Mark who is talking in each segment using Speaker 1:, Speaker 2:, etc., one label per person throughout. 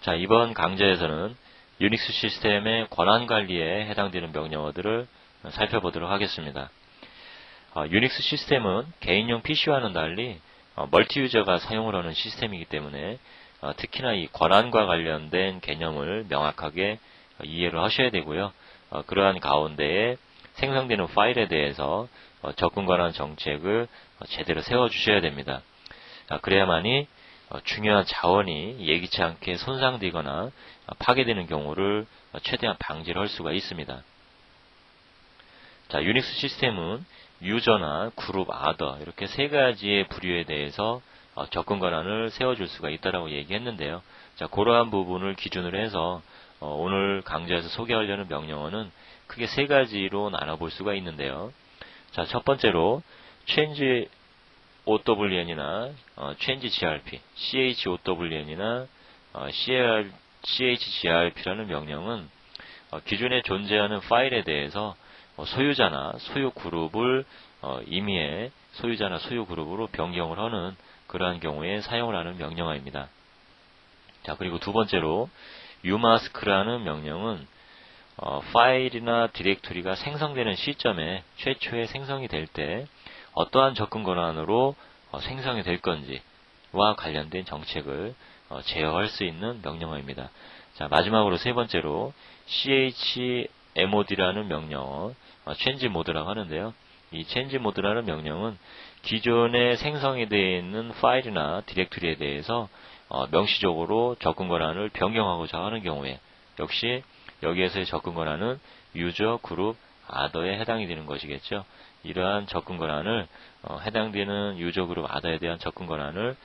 Speaker 1: 자, 이번 강좌에서는 유닉스 시스템의 권한 관리에 해당되는 명령어들을 살펴보도록 하겠습니다. 유닉스 시스템은 개인용 PC와는 달리 멀티 유저가 사용을 하는 시스템이기 때문에 특히나 이 권한과 관련된 개념을 명확하게 이해를 하셔야 되고요. 그러한 가운데에 생성되는 파일에 대해서 접근 권한 정책을 제대로 세워주셔야 됩니다. 그래야만이 중요한 자원이 예기치 않게 손상되거나 파괴되는 경우를 최대한 방지를 할 수가 있습니다. 자, 유닉스 시스템은 유저나 그룹, 아더 이렇게 세 가지의 부류에 대해서 접근 권한을 세워줄 수가 있다라고 얘기했는데요. 자, 그러한 부분을 기준으로 해서 오늘 강좌에서 소개하려는 명령어는 크게 세 가지로 나눠볼 수가 있는데요. 자, 첫 번째로 change OWN이나 change GRP, CHOWN이나 CHGRP라는 명령은 기존에 존재하는 파일에 대해서 소유자나 소유 그룹을 임의의 소유자나 소유 그룹으로 변경을 하는 그러한 경우에 사용을 하는 명령어입니다. 자, 그리고 두 번째로 umask라는 명령은 파일이나 디렉토리가 생성되는 시점에 최초에 생성이 될 때 어떠한 접근 권한으로 생성이 될 건지와 관련된 정책을 제어할 수 있는 명령어입니다. 자, 마지막으로 세 번째로 chmod라는 명령어, change mode라고 하는데요. 이 change mode라는 명령은 기존에 생성이 되어 있는 파일이나 디렉토리에 대해서 명시적으로 접근 권한을 변경하고자 하는 경우에 역시 여기에서의 접근 권한은 유저, 그룹, 아더에 해당이 되는 것이겠죠. 이러한 접근 권한을 해당되는 유저, 그룹, 아더에 대한 접근 권한을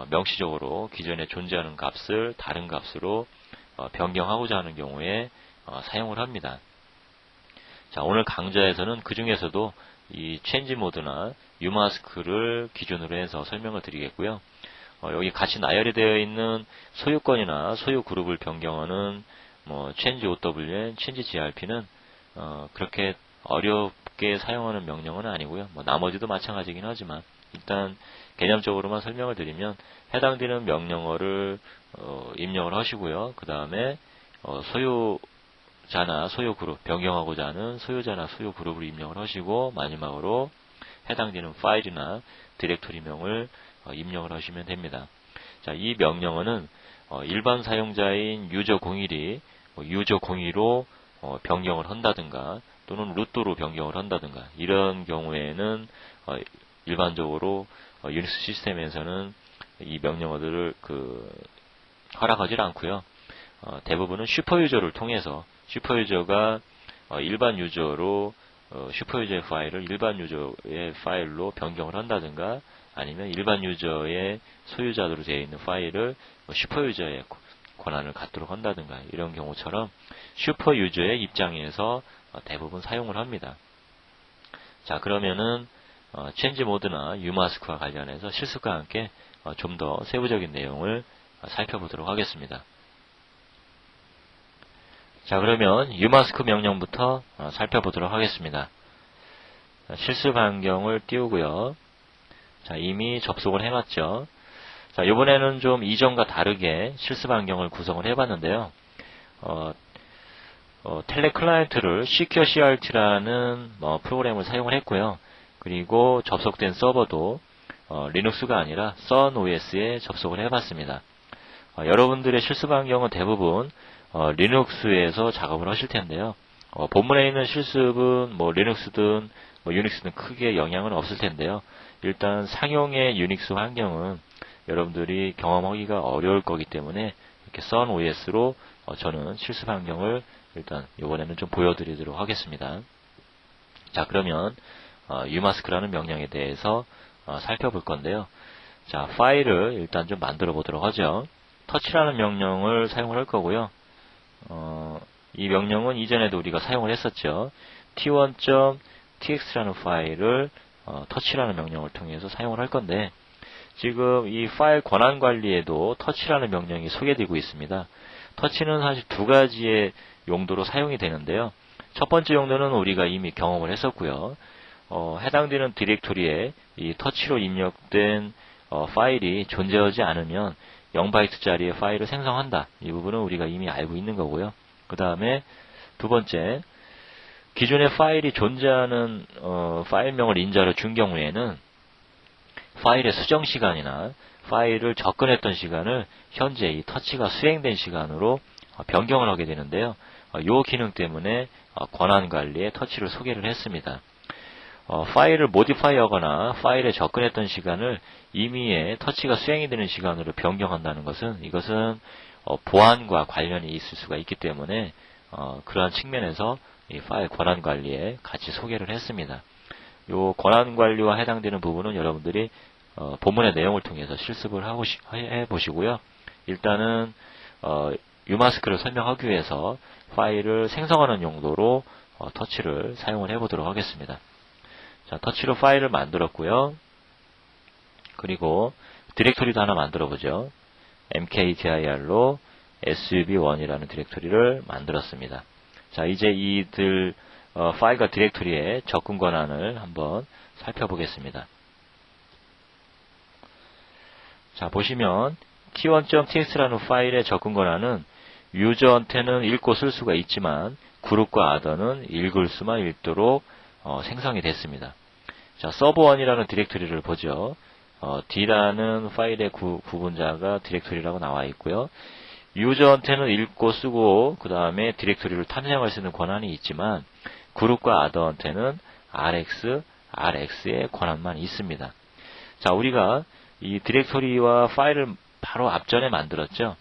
Speaker 1: 명시적으로 기존에 존재하는 값을 다른 값으로 변경하고자 하는 경우에 사용을 합니다. 자, 오늘 강좌에서는 그 중에서도 이 change 모드나 umask를 기준으로 해서 설명을 드리겠고요. 여기 같이 나열이 되어 있는 소유권이나 소유 그룹을 변경하는 change OWN, change GRP는 그렇게 어렵게 사용하는 명령어는 아니고요. 나머지도 마찬가지긴 하지만 일단 개념적으로만 설명을 드리면 해당되는 명령어를 입력을 하시고요. 그 다음에 소유자나 소유 그룹, 변경하고자 하는 소유자나 소유 그룹을 입력을 하시고 마지막으로 해당되는 파일이나 디렉토리명을 입력을 하시면 됩니다. 자, 이 명령어는 일반 사용자인 유저 01이 유저 02로 변경을 한다든가 또는 루트로 변경을 한다든가 이런 경우에는 일반적으로 유닉스 시스템에서는 이 명령어들을 허락하지 않고요. 대부분은 슈퍼유저를 통해서 슈퍼유저가 일반 유저로 슈퍼유저의 파일을 일반 유저의 파일로 변경을 한다든가 아니면 일반 유저의 소유자로 되어 있는 파일을 슈퍼유저의 권한을 갖도록 한다든가 이런 경우처럼 슈퍼유저의 입장에서 대부분 사용을 합니다. 자, 그러면은 change 모드나 umask와 관련해서 실습과 함께 좀 더 세부적인 내용을 살펴보도록 하겠습니다. 자, 그러면 umask 명령부터 살펴보도록 하겠습니다. 실습 환경을 띄우고요. 자, 이미 접속을 해놨죠. 자, 이번에는 좀 이전과 다르게 실습 환경을 구성을 해봤는데요. 텔레 클라이언트를 secure CRT라는 프로그램을 사용을 했고요. 그리고 접속된 서버도 리눅스가 아니라 sunOS에 접속을 해봤습니다. 여러분들의 실습 환경은 대부분 리눅스에서 작업을 하실 텐데요. 본문에 있는 실습은 리눅스든 유닉스든 크게 영향은 없을 텐데요. 일단 상용의 유닉스 환경은 여러분들이 경험하기가 어려울 거기 때문에 이렇게 sunOS로 저는 실습 환경을 일단 이번에는 좀 보여드리도록 하겠습니다. 자, 그러면 umask라는 명령에 대해서 살펴볼 건데요. 자, 파일을 일단 좀 만들어 보도록 하죠. touch라는 명령을 사용을 할 거고요. 이 명령은 이전에도 우리가 사용을 했었죠. t1.tx라는 파일을 touch라는 명령을 통해서 사용을 할 건데 지금 이 파일 권한 관리에도 touch라는 명령이 소개되고 있습니다. touch는 사실 두 가지의 용도로 사용이 되는데요. 첫 번째 용도는 우리가 이미 경험을 했었고요. 해당되는 디렉토리에 이 touch로 입력된 파일이 존재하지 않으면 0바이트짜리의 파일을 생성한다. 이 부분은 우리가 이미 알고 있는 거고요. 그 다음에 두 번째, 기존의 파일이 존재하는 파일명을 인자로 준 경우에는 파일의 수정 시간이나 파일을 접근했던 시간을 현재 이 터치가 수행된 시간으로 변경을 하게 되는데요. 이 기능 때문에 권한 관리에 터치를 소개를 했습니다. 파일을 모디파이 하거나 파일에 접근했던 시간을 임의의 터치가 수행이 되는 시간으로 변경한다는 것은 이것은 보안과 관련이 있을 수가 있기 때문에 그러한 측면에서 이 파일 권한 관리에 같이 소개를 했습니다. 이 권한 관리와 해당되는 부분은 여러분들이 본문의 내용을 통해서 실습을 해보시고요. 일단은 유마스크를 설명하기 위해서 파일을 생성하는 용도로 터치를 사용을 해보도록 하겠습니다. 자, 터치로 파일을 만들었고요. 그리고 디렉토리도 하나 만들어보죠. mkdir로 sub1이라는 디렉토리를 만들었습니다. 자, 이제 이들 파일과 디렉토리의 접근 권한을 한번 살펴보겠습니다. 자, 보시면 t1.txt라는 파일의 접근 권한은 유저한테는 읽고 쓸 수가 있지만 그룹과 아더는 읽을 수만 있도록 생성이 됐습니다. 자, 서버1이라는 디렉토리를 보죠. D라는 파일의 구분자가 디렉토리라고 나와 있고요. 유저한테는 읽고 쓰고 그 다음에 디렉토리를 탐색할 수 있는 권한이 있지만 그룹과 아더한테는 RX, RX의 권한만 있습니다. 자, 우리가 이 디렉토리와 파일을 바로 앞전에 만들었죠.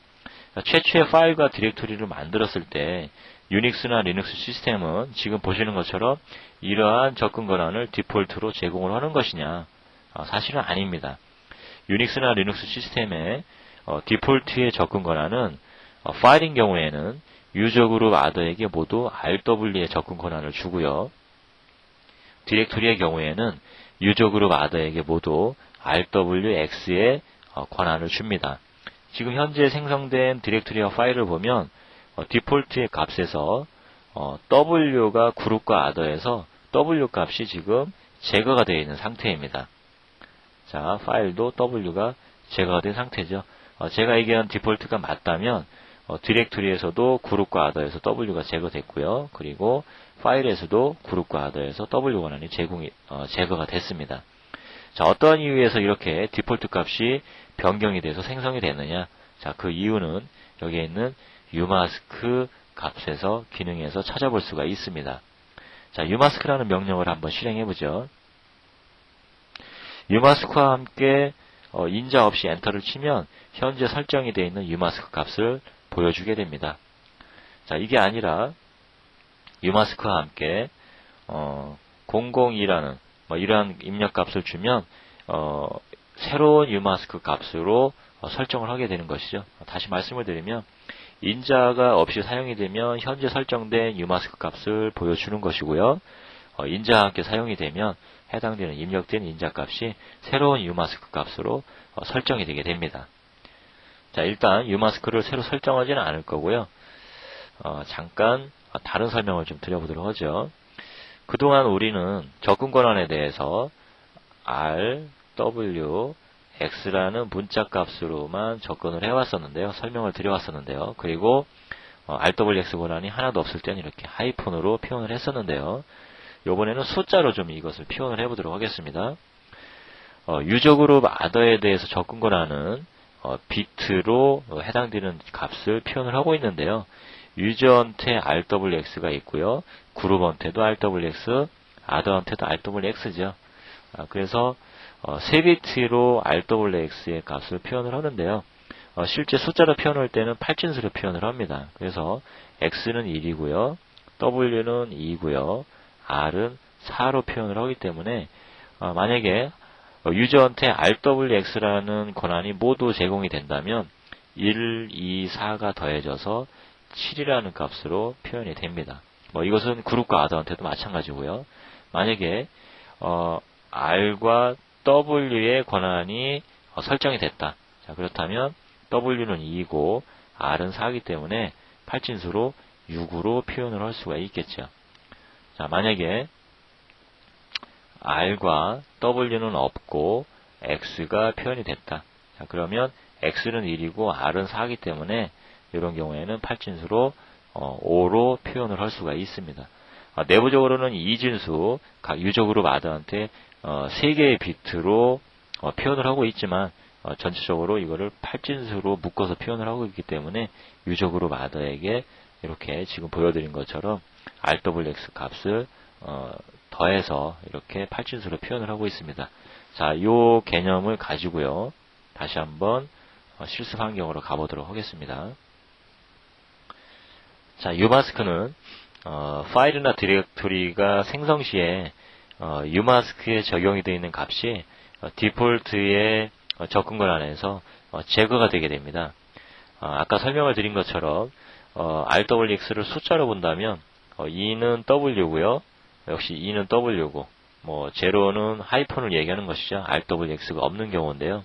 Speaker 1: 최초의 파일과 디렉토리를 만들었을 때 유닉스나 리눅스 시스템은 지금 보시는 것처럼 이러한 접근 권한을 디폴트로 제공을 하는 것이냐? 사실은 아닙니다. 유닉스나 리눅스 시스템의 디폴트의 접근 권한은 파일인 경우에는 유저 그룹 아더에게 모두 RW의 접근 권한을 주고요. 디렉토리의 경우에는 유저 그룹 아더에게 모두 RWX의 권한을 줍니다. 지금 현재 생성된 디렉토리와 파일을 보면 디폴트의 값에서 W가 그룹과 아더에서 W 값이 지금 제거가 되어 있는 상태입니다. 자, 파일도 W가 제거가 된 상태죠. 제가 얘기한 디폴트가 맞다면 디렉토리에서도 그룹과 아더에서 W가 제거됐고요. 그리고 파일에서도 그룹과 아더에서 W 권한이 제거가 됐습니다. 자, 어떠한 이유에서 이렇게 디폴트 값이 변경이 돼서 생성이 됐느냐? 자, 그 이유는 여기에 있는 umask 값에서 기능에서 찾아볼 수가 있습니다. 자, umask라는 명령을 한번 실행해 보죠. umask와 함께 인자 없이 엔터를 치면 현재 설정이 되어 있는 umask 값을 보여주게 됩니다. 자, 이게 아니라 umask와 함께 002라는 이러한 입력 값을 주면 새로운 umask 값으로 설정을 하게 되는 것이죠. 다시 말씀을 드리면 인자가 없이 사용이 되면 현재 설정된 umask 값을 보여주는 것이고요. 인자와 함께 사용이 되면 해당되는 입력된 인자 값이 새로운 umask 값으로 설정이 되게 됩니다. 자, 일단 umask를 새로 설정하지는 않을 거고요. 잠깐 다른 설명을 좀 드려보도록 하죠. 그동안 우리는 접근 권한에 대해서 R, W, X라는 문자 값으로만 접근을 해왔었는데요. 설명을 드려왔었는데요. 그리고 RWX 권한이 하나도 없을 때는 이렇게 하이픈으로 표현을 했었는데요. 이번에는 숫자로 좀 이것을 표현을 해보도록 하겠습니다. 유저 그룹 아더에 대해서 접근 권한은 비트로 해당되는 값을 표현을 하고 있는데요. 유저한테 RWX가 있고요. 그룹한테도 RWX, 아더한테도 RWX죠. 그래서 3비트로 RWX의 값을 표현을 하는데요. 실제 숫자로 표현할 때는 8진수로 표현을 합니다. 그래서 X는 1이고요. W는 2이고요. R은 4로 표현을 하기 때문에 만약에 유저한테 RWX라는 권한이 모두 제공이 된다면 1, 2, 4가 더해져서 7이라는 값으로 표현이 됩니다. 이것은 그룹과 아더한테도 마찬가지고요. 만약에 R과 W의 권한이 설정이 됐다. 자, 그렇다면 W는 2이고 R은 4이기 때문에 8진수로 6으로 표현을 할 수가 있겠죠. 자, 만약에 R과 W는 없고 X가 표현이 됐다. 자, 그러면 X는 1이고 R은 4이기 때문에 이런 경우에는 8진수로 5로 표현을 할 수가 있습니다. 내부적으로는 이진수, 각 유저그룹 아더한테 3개의 비트로 표현을 하고 있지만 전체적으로 이거를 8진수로 묶어서 표현을 하고 있기 때문에 유저그룹 아더에게 이렇게 지금 보여드린 것처럼 RWX 값을 더해서 이렇게 8진수로 표현을 하고 있습니다. 자, 이 개념을 가지고요. 다시 한번 실습 환경으로 가보도록 하겠습니다. 자, umask는 파일이나 디렉토리가 생성 시에 umask에 적용이 되어 있는 값이 디폴트의 접근 권한에서 제거가 되게 됩니다. 아까 설명을 드린 것처럼 RWX를 숫자로 본다면 2는 W고요. 역시 2는 W고 뭐 제로는 하이픈을 얘기하는 것이죠. RWX가 없는 경우인데요.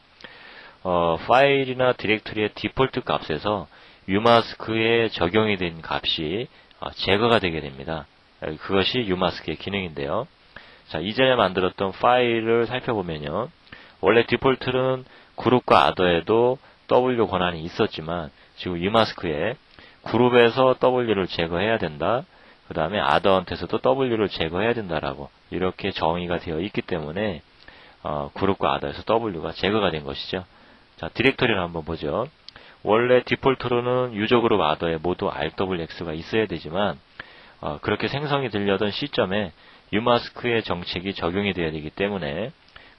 Speaker 1: 파일이나 디렉토리의 디폴트 값에서 umask에 적용이 된 값이 제거가 되게 됩니다. 그것이 umask의 기능인데요. 자, 이전에 만들었던 파일을 살펴보면요. 원래 디폴트는 그룹과 아더에도 W 권한이 있었지만 지금 umask에 그룹에서 W를 제거해야 된다. 그 다음에 아더한테서도 W를 제거해야 된다라고 이렇게 정의가 되어 있기 때문에 그룹과 아더에서 W가 제거가 된 것이죠. 자, 디렉토리를 한번 보죠. 원래 디폴트로는 유저그룹 아더에 모두 RWX가 있어야 되지만 그렇게 생성이 되려던 시점에 umask의 정책이 적용이 되어야 되기 때문에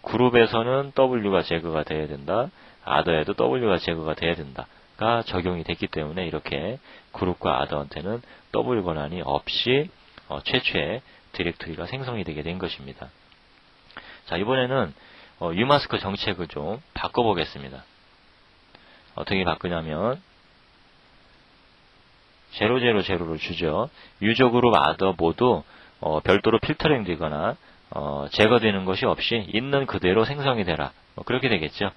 Speaker 1: 그룹에서는 W가 제거가 되어야 된다. 아더에도 W가 제거가 되어야 된다가 적용이 됐기 때문에 이렇게 그룹과 아더한테는 W 권한이 없이 최초의 디렉토리가 생성이 되게 된 것입니다. 자, 이번에는 umask 정책을 좀 바꿔보겠습니다. 어떻게 바꾸냐면 000를 주죠. 유저그룹 아더 모두 별도로 필터링 되거나 제거되는 것이 없이 있는 그대로 생성이 되라. 그렇게 되겠죠.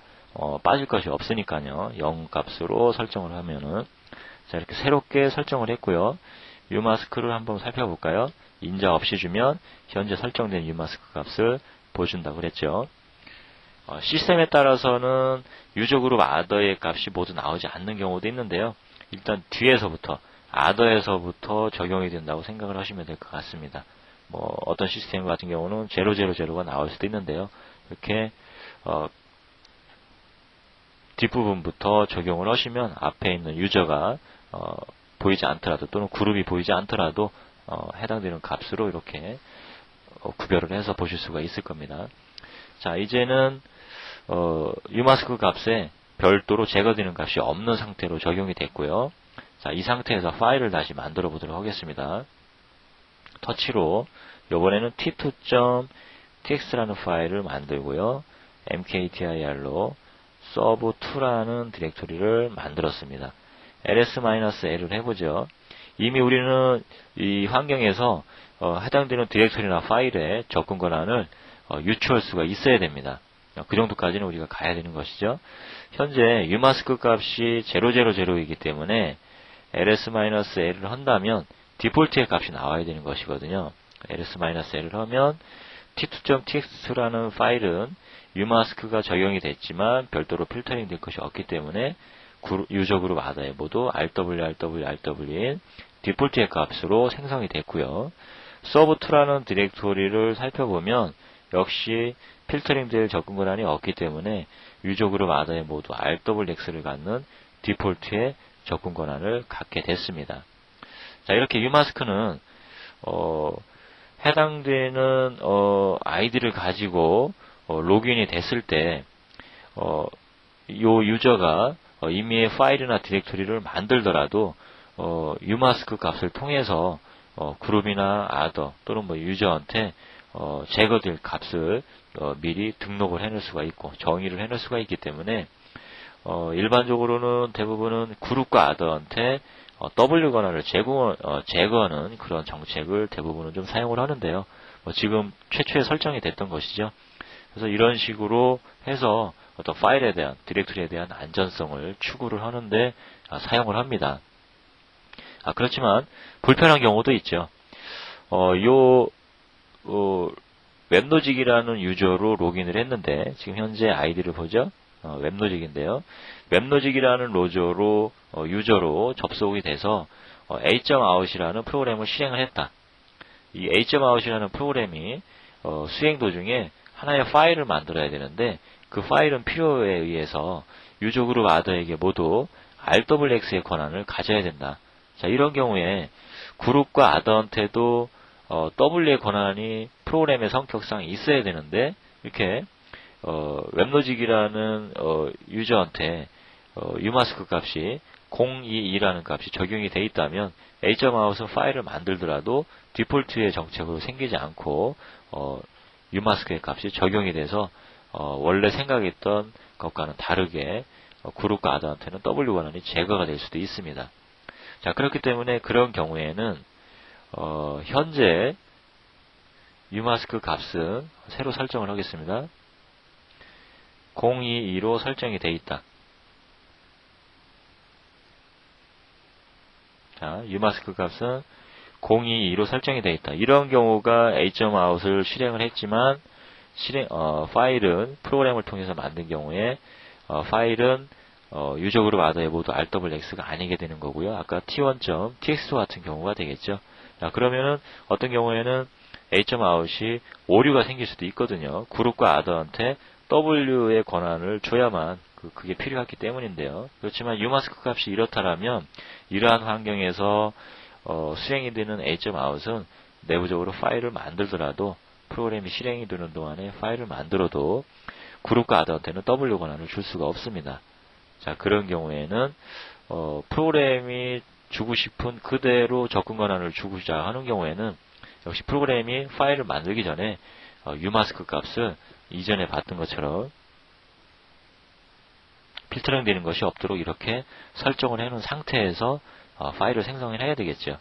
Speaker 1: 빠질 것이 없으니까요. 0 값으로 설정을 하면은 자, 이렇게 새롭게 설정을 했고요. umask를 한번 살펴볼까요? 인자 없이 주면 현재 설정된 umask 값을 보여준다고 그랬죠. 시스템에 따라서는 유저그룹 아더의 값이 모두 나오지 않는 경우도 있는데요. 일단 뒤에서부터 아더에서부터 적용이 된다고 생각을 하시면 될 것 같습니다. 뭐 어떤 시스템 같은 경우는 000가 나올 수도 있는데요. 이렇게 뒷부분부터 적용을 하시면 앞에 있는 유저가 보이지 않더라도 또는 그룹이 보이지 않더라도 해당되는 값으로 이렇게 구별을 해서 보실 수가 있을 겁니다. 자, 이제는 umask 값에 별도로 제거되는 값이 없는 상태로 적용이 됐고요. 자, 이 상태에서 파일을 다시 만들어 보도록 하겠습니다. 터치로 이번에는 t2.txt라는 파일을 만들고요. mkdir로 serve2라는 디렉토리를 만들었습니다. ls-l을 해보죠. 이미 우리는 이 환경에서 해당되는 디렉토리나 파일의 접근 권한을 유추할 수가 있어야 됩니다. 그 정도까지는 우리가 가야 되는 것이죠. 현재 umask 값이 000이기 때문에 ls-l을 한다면 디폴트의 값이 나와야 되는 것이거든요. ls-l을 하면 t2.txt라는 파일은 umask가 적용이 됐지만 별도로 필터링 될 것이 없기 때문에 유저그룹 아더에 모두 rw인 디폴트의 값으로 생성이 됐고요. serve2라는 디렉토리를 살펴보면 역시 필터링 될 접근 권한이 없기 때문에 유저그룹 아더에 모두 RWX를 갖는 디폴트의 접근 권한을 갖게 됐습니다. 자, 이렇게 umask는 해당되는 아이디를 가지고 로그인이 됐을 때 요 유저가 이미의 파일이나 디렉토리를 만들더라도 umask 값을 통해서 그룹이나 아더 또는 뭐 유저한테 제거될 값을 미리 등록을 해놓을 수가 있고 정의를 해놓을 수가 있기 때문에 일반적으로는 대부분은 그룹과 아더한테 W 권한을 제거하는 그런 정책을 대부분은 좀 사용을 하는데요. 지금 최초에 설정이 됐던 것이죠. 그래서 이런 식으로 해서 어떤 파일에 대한 디렉토리에 대한 안전성을 추구를 하는데 사용을 합니다. 그렇지만 불편한 경우도 있죠. 웹로직이라는 유저로 로그인을 했는데 지금 현재 아이디를 보죠. 웹로직인데요. 웹로직이라는 로저로 유저로 접속이 돼서 A.out이라는 프로그램을 실행을 했다. 이 A.out이라는 프로그램이 수행 도중에 하나의 파일을 만들어야 되는데 그 파일은 필요에 의해서 유저 그룹 아더에게 모두 RWX의 권한을 가져야 된다. 자, 이런 경우에 그룹과 아더한테도 W의 권한이 프로그램의 성격상 있어야 되는데 이렇게 웹로직이라는 유저한테 umask 값이 022라는 값이 적용이 되어 있다면 A.out은 파일을 만들더라도 디폴트의 정책으로 생기지 않고 umask의 값이 적용이 돼서 원래 생각했던 것과는 다르게 그룹과 아더한테는 W 권한이 제거가 될 수도 있습니다. 자, 그렇기 때문에 그런 경우에는 현재 umask 값은 새로 설정을 하겠습니다. 022로 설정이 되어 있다. 자, umask 값은 022로 설정이 되어 있다. 이런 경우가 A.out을 실행을 했지만 파일은 프로그램을 통해서 만든 경우에 파일은 유저 그룹 아더의 모두 RWX가 아니게 되는 거고요. 아까 t1.txt 같은 경우가 되겠죠. 자, 그러면은 어떤 경우에는 A.out이 오류가 생길 수도 있거든요. 그룹과 아더한테 W의 권한을 줘야만 그게 필요하기 때문인데요. 그렇지만 umask 값이 이렇다라면 이러한 환경에서 수행이 되는 A.out은 내부적으로 파일을 만들더라도 프로그램이 실행이 되는 동안에 파일을 만들어도 그룹과 아더한테는 W 권한을 줄 수가 없습니다. 자, 그런 경우에는 프로그램이 주고 싶은 그대로 접근 권한을 주고자 하는 경우에는 역시 프로그램이 파일을 만들기 전에 umask 값을 이전에 봤던 것처럼 필터링 되는 것이 없도록 이렇게 설정을 해놓은 상태에서 파일을 생성을 해야 되겠죠.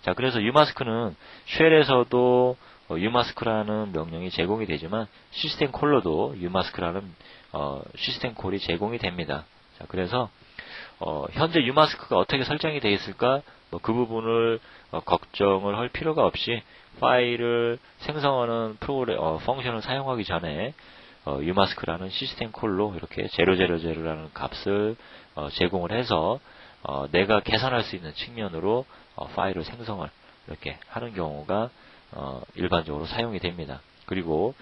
Speaker 1: 자, 그래서 umask는 쉘에서도 umask라는 명령이 제공이 되지만 시스템 콜로도 umask라는 시스템 콜이 제공이 됩니다. 자, 그래서 현재 umask가 어떻게 설정이 되어 있을까? 그 부분을 걱정을 할 필요가 없이 파일을 생성하는 프로그램 펑션을 사용하기 전에 umask라는 시스템 콜로 이렇게 000라는 값을 제공을 해서 내가 계산할 수 있는 측면으로 파일을 생성을 이렇게 하는 경우가 일반적으로 사용이 됩니다. 그리고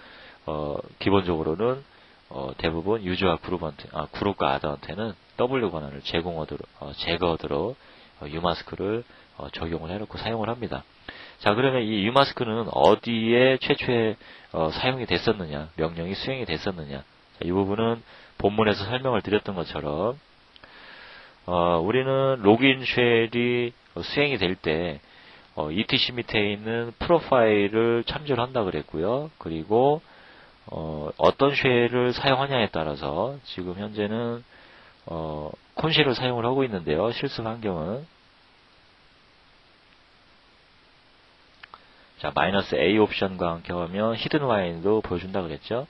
Speaker 1: 기본적으로는 대부분 유저와 그룹과 아더한테는 W 권한을 제거하도록 umask를 적용을 해놓고 사용을 합니다. 자, 그러면 이 umask는 어디에 최초에 사용이 됐었느냐, 명령이 수행이 됐었느냐. 자, 이 부분은 본문에서 설명을 드렸던 것처럼 우리는 로그인 쉘이 수행이 될 때 etc 밑에 있는 프로파일을 참조를 한다 그랬고요. 그리고 어떤 쉘을 사용하냐에 따라서 지금 현재는 콘쉘을 사용을 하고 있는데요. 실습 환경은 자, -A 옵션과 함께 하면 히든 와인도 보여준다 그랬죠.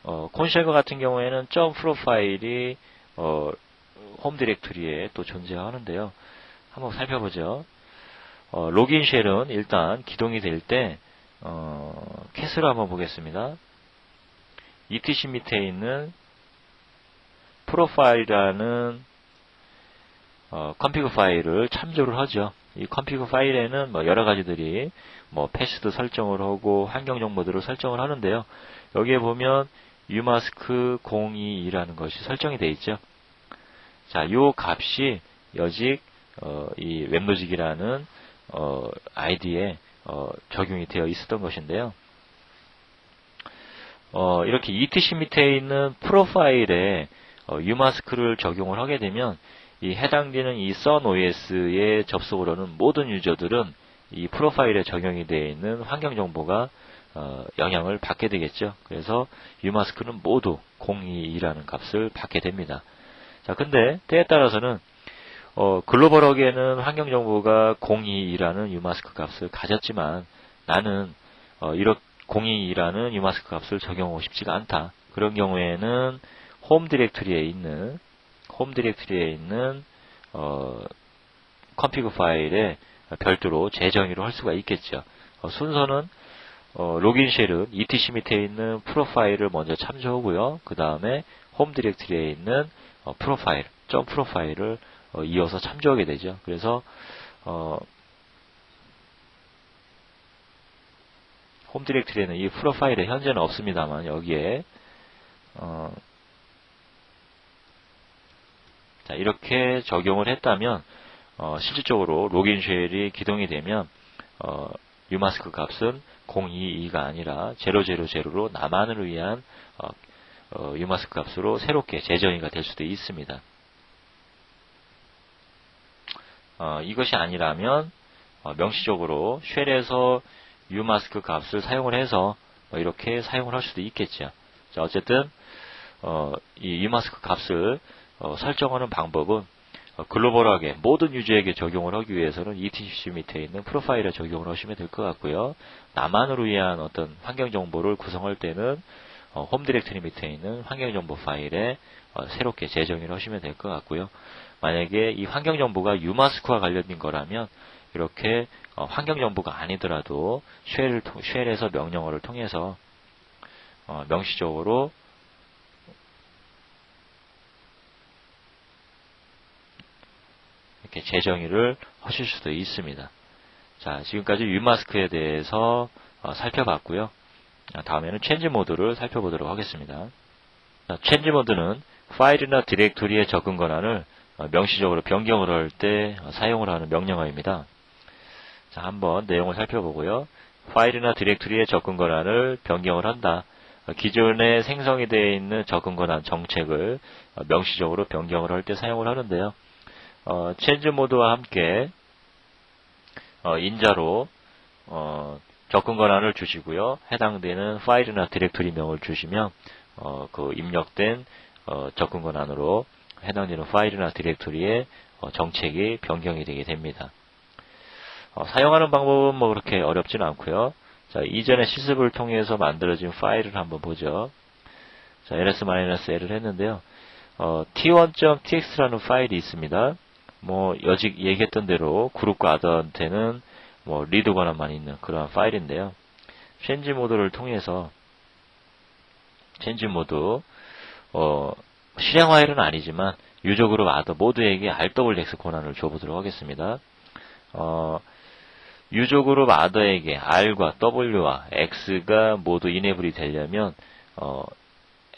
Speaker 1: 콘쉘과 같은 경우에는 .프로파일이 홈 디렉토리에 또 존재하는데요. 한번 살펴보죠. 로그인 쉘은 일단 기동이 될 때 캐스를 한번 보겠습니다. etc 밑에 있는 프로파일이라는 config 파일을 참조를 하죠. 이 config 파일에는 여러 가지들이 패스도 설정을 하고 환경 정보들을 설정을 하는데요. 여기에 보면 umask 022라는 것이 설정이 되어 있죠. 자, 요 값이 여직 이 웹로직이라는 아이디에 적용이 되어 있었던 것인데요. 이렇게 etc 밑에 있는 프로파일에 umask를 적용을 하게 되면 이 해당되는 이 sunOS에 접속을 하는 모든 유저들은 이 프로파일에 적용이 되어 있는 환경 정보가 영향을 받게 되겠죠. 그래서 umask는 모두 022라는 값을 받게 됩니다. 자, 근데 때에 따라서는 글로벌하게는 환경 정보가 022라는 umask 값을 가졌지만 나는 이렇게 022라는 umask 값을 적용하고 싶지가 않다. 그런 경우에는 홈 디렉토리에 있는 config 파일에 별도로 재정의를 할 수가 있겠죠. 순서는 로긴 쉘은 etc 밑에 있는 프로파일을 먼저 참조하고요. 그 다음에 홈 디렉토리에 있는 프로파일, 점 프로파일을 이어서 참조하게 되죠. 그래서 홈 디렉토리에는 이 프로파일에 현재는 없습니다만 여기에 자, 이렇게 적용을 했다면 실질적으로 로긴 쉘이 기동이 되면 umask 값은 022가 아니라 000로 나만을 위한 umask 값으로 새롭게 재정의가 될 수도 있습니다. 이것이 아니라면 명시적으로 쉘에서 umask 값을 사용을 해서 이렇게 사용을 할 수도 있겠죠. 자, 어쨌든 이 umask 값을 설정하는 방법은 글로벌하게 모든 유저에게 적용을 하기 위해서는 etc 밑에 있는 프로파일에 적용을 하시면 될 것 같고요. 나만을 위한 어떤 환경 정보를 구성할 때는 홈 디렉토리 밑에 있는 환경 정보 파일에 새롭게 재정의를 하시면 될 것 같고요. 만약에 이 환경 정보가 umask와 관련된 거라면 이렇게 환경 정보가 아니더라도 쉘에서 명령어를 통해서 명시적으로 이렇게 재정의를 하실 수도 있습니다. 자, 지금까지 umask에 대해서 살펴봤고요. 다음에는 change 모드를 살펴보도록 하겠습니다. 자, change 모드는 파일이나 디렉토리의 접근 권한을 명시적으로 변경을 할 때 사용을 하는 명령어입니다. 자, 한번 내용을 살펴보고요. 파일이나 디렉토리의 접근 권한을 변경을 한다. 기존에 생성이 되어 있는 접근 권한 정책을 명시적으로 변경을 할 때 사용을 하는데요. change 모드와 함께 인자로 접근 권한을 주시고요. 해당되는 파일이나 디렉토리명을 주시면 그 입력된 접근 권한으로 해당되는 파일이나 디렉토리의 정책이 변경이 되게 됩니다. 사용하는 방법은 뭐 그렇게 어렵지는 않고요. 자, 이전의 실습을 통해서 만들어진 파일을 한번 보죠. 자, ls-l을 했는데요. t1.txt라는 파일이 있습니다. 뭐 여직 얘기했던 대로 그룹과 아더한테는 뭐 리드 권한만 있는 그런 파일인데요. change 모드를 통해서 change 모드 실행 파일은 아니지만 유저 그룹 아더 모두에게 RWX 권한을 줘보도록 하겠습니다. 유저 그룹 아더에게 R과 W와 X가 모두 이네블이 되려면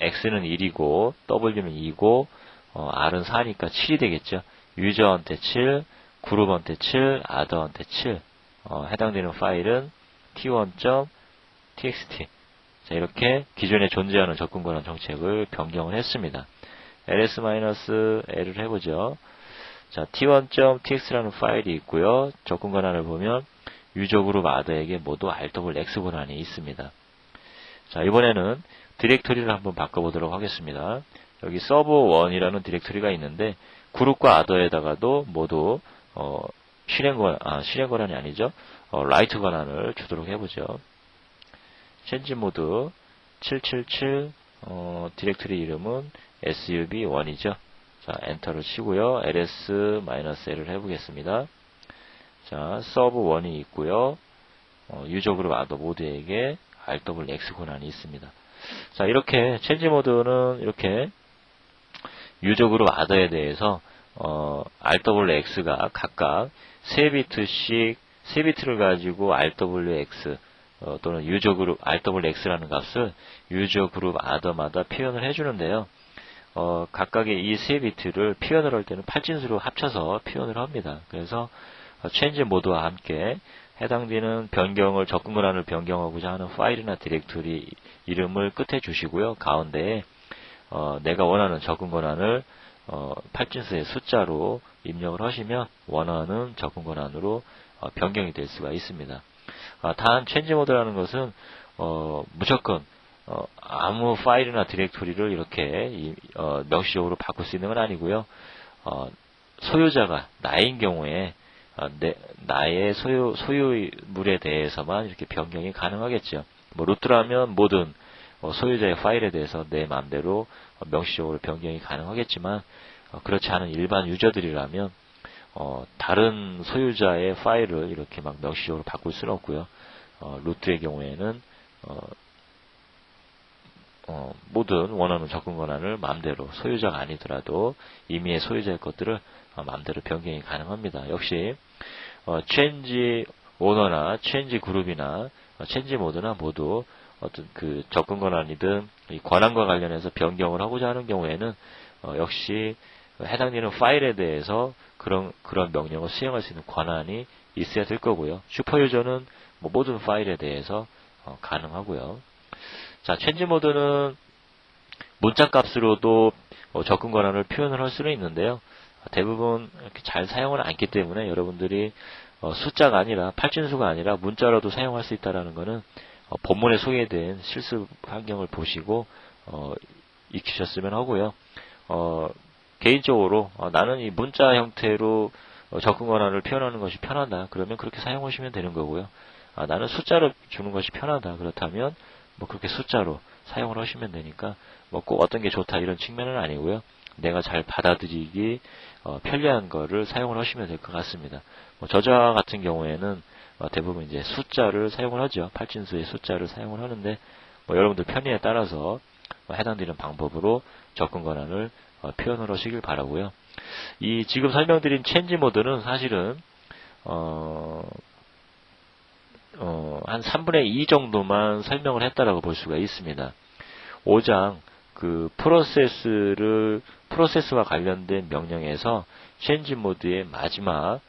Speaker 1: X는 1이고 W는 2고 R은 4니까 7이 되겠죠. 유저한테 7, 그룹한테 7, 아더한테 7. 해당되는 파일은 t1.txt. 자, 이렇게 기존에 존재하는 접근 권한 정책을 변경을 했습니다. ls-l을 해보죠. 자, t1.txt라는 파일이 있고요. 접근 권한을 보면 유저 그룹 아더에게 모두 RWX 권한이 있습니다. 자, 이번에는 디렉토리를 한번 바꿔보도록 하겠습니다. 여기 서브1이라는 디렉토리가 있는데 그룹과 아더에다가도 모두 실행 권한이 아니죠. 라이트 권한을 주도록 해보죠. change 모드 777 디렉토리 이름은 sub1이죠. 자, 엔터를 치고요. ls-l을 해보겠습니다. 자, 서브1이 있고요. 유저 그룹 아더 모두에게 RWX 권한이 있습니다. 자, 이렇게 change 모드는 이렇게 유저 그룹 아더에 대해서 RWX가 각각 3비트씩 3비트를 가지고 RWX 또는 유저 그룹 RWX라는 gat을 유저 그룹 아더마다 표현을 해주는데요. 각각의 이 3비트를 표현을 할 때는 8진수로 합쳐서 표현을 합니다. 그래서 change 모드와 함께 해당되는 접근 권한을 변경하고자 하는 파일이나 디렉토리 이름을 끝에 주시고요. 가운데에 내가 원하는 접근 권한을 8진수의 숫자로 입력을 하시면 원하는 접근 권한으로 변경이 될 수가 있습니다. 단 change 모드라는 것은 무조건 아무 파일이나 디렉토리를 이렇게 명시적으로 바꿀 수 있는 건 아니고요. 소유자가 나인 경우에 나의 소유물에 대해서만 이렇게 변경이 가능하겠죠. 뭐 루트라면 모든 소유자의 파일에 대해서 내 마음대로 명시적으로 변경이 가능하겠지만 그렇지 않은 일반 유저들이라면 다른 소유자의 파일을 이렇게 막 명시적으로 바꿀 수는 없고요. 루트의 경우에는 모든 원하는 접근 권한을 마음대로 소유자가 아니더라도 임의의 소유자의 것들을 마음대로 변경이 가능합니다. 역시 체인지 오너나 체인지 그룹이나 체인지 모드나 모두 어떤 그 접근 권한이든 이 권한과 관련해서 변경을 하고자 하는 경우에는 역시 해당되는 파일에 대해서 그런 명령을 수행할 수 있는 권한이 있어야 될 거고요. 슈퍼유저는 모든 파일에 대해서 가능하고요. 자, 체인지 모드는 문자 값으로도 접근 권한을 표현을 할 수는 있는데요. 대부분 이렇게 잘 사용을 않기 때문에 여러분들이 숫자가 아니라 팔진수가 아니라 문자로도 사용할 수 있다는 것은 본문에 소개된 실습 환경을 보시고 익히셨으면 하고요. 개인적으로 나는 이 문자 형태로 접근 권한을 표현하는 것이 편하다. 그러면 그렇게 사용하시면 되는 거고요. 나는 숫자로 주는 것이 편하다. 그렇다면 그렇게 숫자로 사용을 하시면 되니까 꼭 어떤 게 좋다 이런 측면은 아니고요. 내가 잘 받아들이기 편리한 거를 사용을 하시면 될 것 같습니다. 저자 같은 경우에는 대부분 이제 숫자를 사용을 하죠. 팔진수의 숫자를 사용을 하는데 여러분들 편의에 따라서 해당되는 방법으로 접근 권한을 표현을 하시길 바라고요. 이 지금 설명드린 체인지 모드는 사실은 한 3분의 2 정도만 설명을 했다라고 볼 수가 있습니다. 5장 그 프로세스와 관련된 명령에서 체인지 모드의 마지막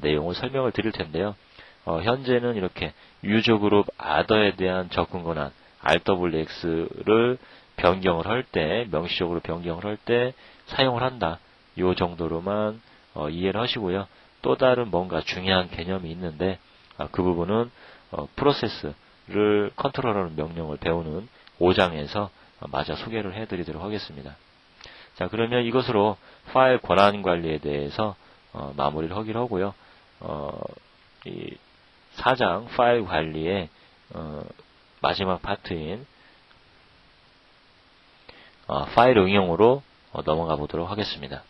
Speaker 1: 내용을 설명을 드릴 텐데요. 현재는 이렇게 유저 그룹 아더에 대한 접근 권한 RWX를 변경을 할 때, 명시적으로 변경을 할 때 사용을 한다. 이 정도로만 이해를 하시고요. 또 다른 뭔가 중요한 개념이 있는데 그 부분은 프로세스를 컨트롤하는 명령을 배우는 5장에서 마저 소개를 해드리도록 하겠습니다. 자, 그러면 이것으로 파일 권한 관리에 대해서 마무리를 하기로 하고요. 이 4장 파일 관리의 마지막 파트인 파일 응용으로 넘어가 보도록 하겠습니다.